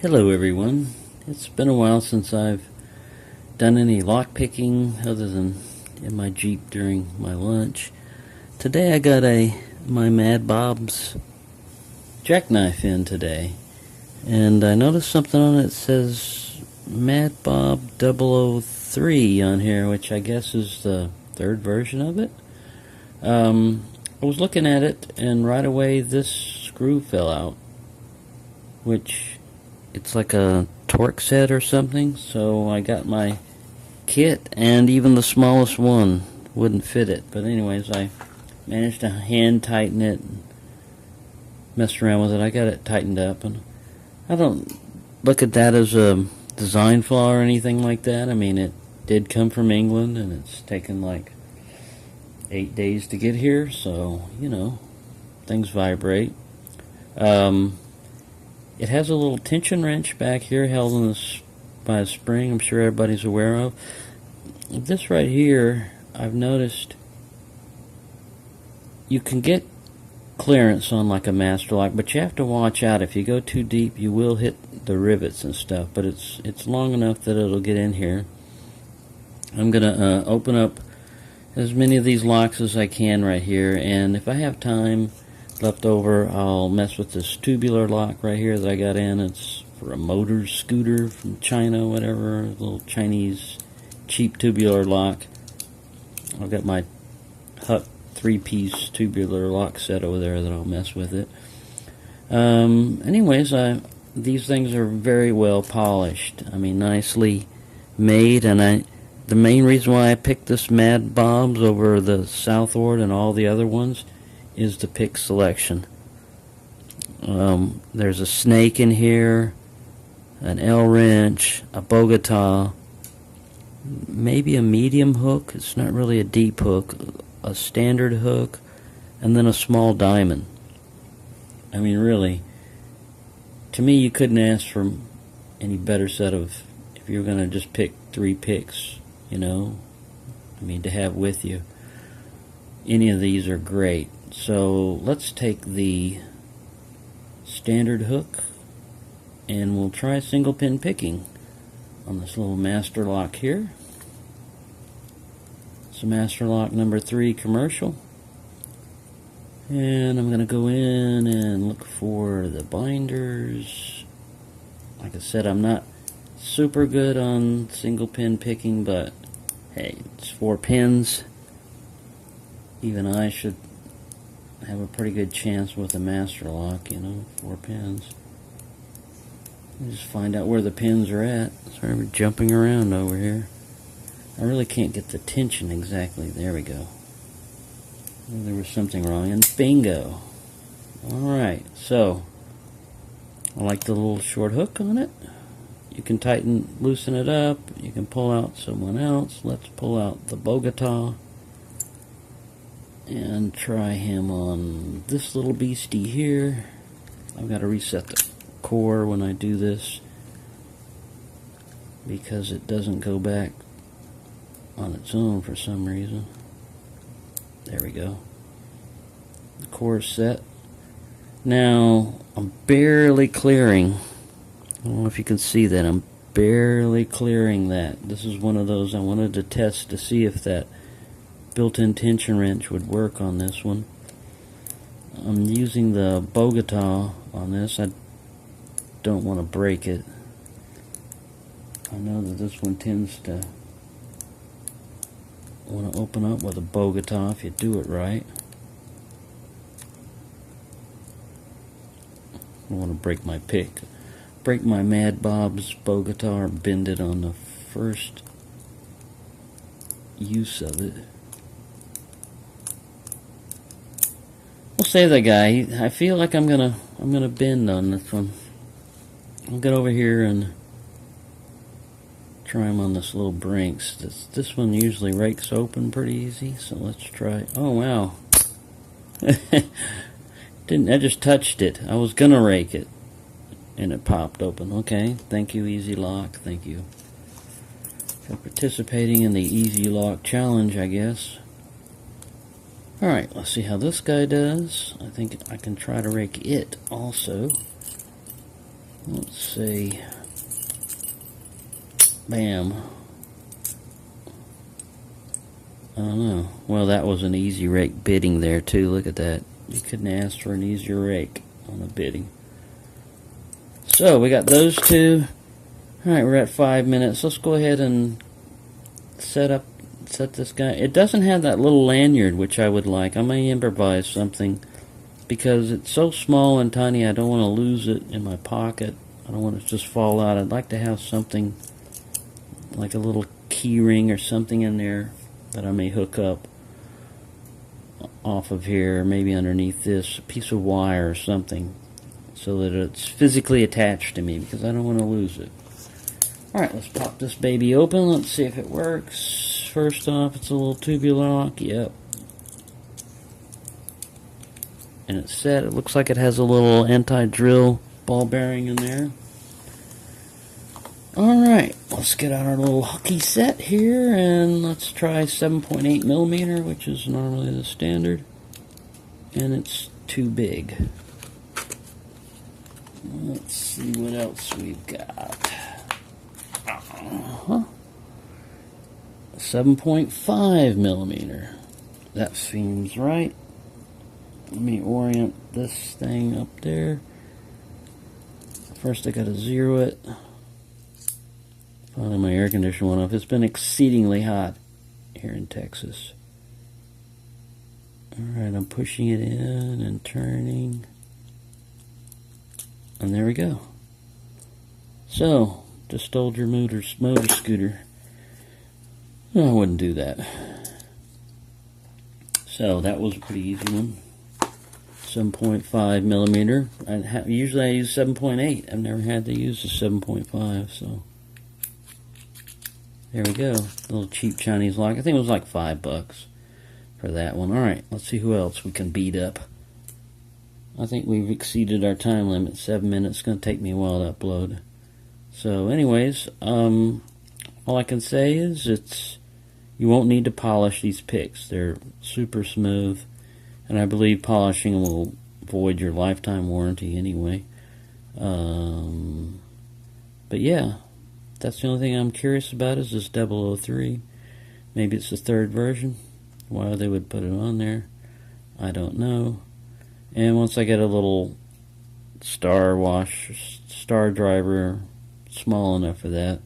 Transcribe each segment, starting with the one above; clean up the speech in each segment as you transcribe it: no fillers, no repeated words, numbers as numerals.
Hello everyone. It's been a while since I've done any lock picking other than in my Jeep during my lunch. Today I got my Mad Bob's Jackknife in today, and I noticed something on it that says Mad Bob 003 on here, which I guess is the third version of it. I was looking at it, and right away this screw fell out, which it's like a torque set or something. So I got my kit, and even the smallest one wouldn't fit it. But anyways, I managed to hand tighten it and mess around with it. I got it tightened up, and I don't look at that as a design flaw or anything like that. I mean, it did come from England, and it's taken like 8 days to get here, so you know, things vibrate. It has a little tension wrench back here held in by a spring, I'm sure everybody's aware of. This right here, I've noticed you can get clearance on like a master lock, but you have to watch out. If you go too deep, you will hit the rivets and stuff, but it's long enough that it'll get in here. I'm going to open up as many of these locks as I can right here, and if I have time left over, I'll mess with this tubular lock right here that I got in. It's for a motor scooter from China, whatever, a little Chinese cheap tubular lock. I've got my Huck 3-piece tubular lock set over there that I'll mess with it. Anyways, these things are very well polished. I mean, nicely made, and the main reason why I picked this Mad Bob's over the Southward and all the other ones is the pick selection. There's a snake in here, an L-wrench, a Bogota, maybe a medium hook. It's not really a deep hook, a standard hook, and then a small diamond. I mean, really, to me, you couldn't ask for any better set of, if you're going to just pick 3 picks, you know, I mean, to have with you. Any of these are great. So let's take the standard hook, and we'll try single pin picking on this little master lock here. It's a master lock number 3 commercial, and I'm going to go in and look for the binders. Like I said, I'm not super good on single pin picking, but hey, it's 4 pins. Even I should have a pretty good chance with a master lock, you know, 4 pins. Just find out where the pins are at. Sorry, we're jumping around over here. I really can't get the tension exactly. There we go. Well, there was something wrong, and bingo. Alright, so I like the little short hook on it. You can loosen it up. You can pull out someone else. Let's pull out the Bogota and try him on this little beastie here. I've got to reset the core when I do this because it doesn't go back on its own for some reason. There we go. The core is set. Now I'm barely clearing. I don't know if you can see that. I'm barely clearing that. This is one of those I wanted to test to see if that built-in tension wrench would work on this one. I'm using the Bogota on this. I don't want to break it. I know that this one tends to want to open up with a Bogota if you do it right. I don't want to break my pick. Break my Mad Bob's Bogota or bend it on the first use of it. We'll save that guy. I feel like I'm gonna bend on this one. I'll get over here and try him on this little Brinks. This one usually rakes open pretty easy, so let's try. Oh wow! I just touched it. I was gonna rake it, and it popped open. Okay, thank you, Easy Lock. Thank you for participating in the Easy Lock challenge, I guess. Alright, let's see how this guy does. I think I can try to rake it also. Let's see. Bam. I don't know. Well, that was an easy rake bidding there too. Look at that. You couldn't ask for an easier rake on a bidding. So we got those two. Alright, we're at 5 minutes. Let's go ahead and set this guy. It doesn't have that little lanyard, which I would like. I may improvise something because it's so small and tiny. I don't want to lose it in my pocket. I don't want it to just fall out. I'd like to have something like a little key ring or something in there that I may hook up off of here, maybe underneath this, a piece of wire or something, so that it's physically attached to me, because I don't want to lose it. Alright, let's pop this baby open. Let's see if it works. First off, it's a little tubular lock. Yep. And it's set. It looks like it has a little anti-drill ball bearing in there. Alright, let's get out our little hookey set here, and let's try 7.8 millimeter, which is normally the standard. And it's too big. Let's see what else we've got. 7.5 millimeter. That seems right. Let me orient this thing up there. First I gotta zero it. Finally my air conditioner went off. It's been exceedingly hot here in Texas. Alright, I'm pushing it in and turning. And there we go. So, just stole your motor scooter. No, I wouldn't do that. So, that was a pretty easy one. 7.5 millimeter. Usually I use 7.8. I've never had to use the 7.5, so there we go. Little cheap Chinese lock. I think it was like $5 for that one. Alright, let's see who else we can beat up. I think we've exceeded our time limit. 7 minutes. It's going to take me a while to upload. So anyways, all I can say is you won't need to polish these picks. They're super smooth, and I believe polishing them will void your lifetime warranty anyway. But yeah, that's the only thing I'm curious about is this 003. Maybe it's the third version. Why they would put it on there, I don't know. And once I get a little star driver small enough for that,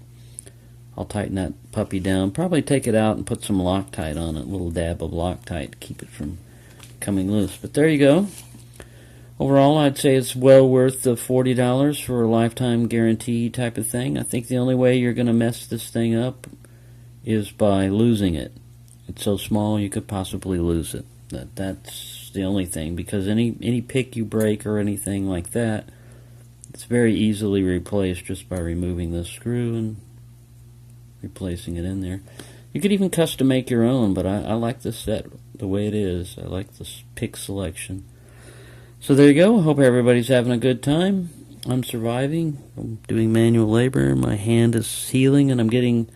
I'll tighten that puppy down. Probably take it out and put some Loctite on it, a little dab of Loctite to keep it from coming loose. But there you go. Overall, I'd say it's well worth the $40 for a lifetime guarantee type of thing. I think the only way you're going to mess this thing up is by losing it. It's so small you could possibly lose it. That's the only thing, because any pick you break or anything like that, it's very easily replaced just by removing this screw and replacing it in there. You could even custom make your own, but I like this set the way it is. I like this pick selection. So there you go. I hope everybody's having a good time. I'm surviving. I'm doing manual labor. My hand is healing, and I'm getting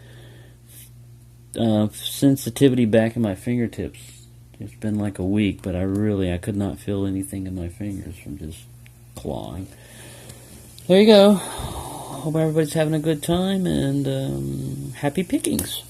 sensitivity back in my fingertips. It's been like a week, but I could not feel anything in my fingers from just clawing. There you go. Hope everybody's having a good time, and happy pickings.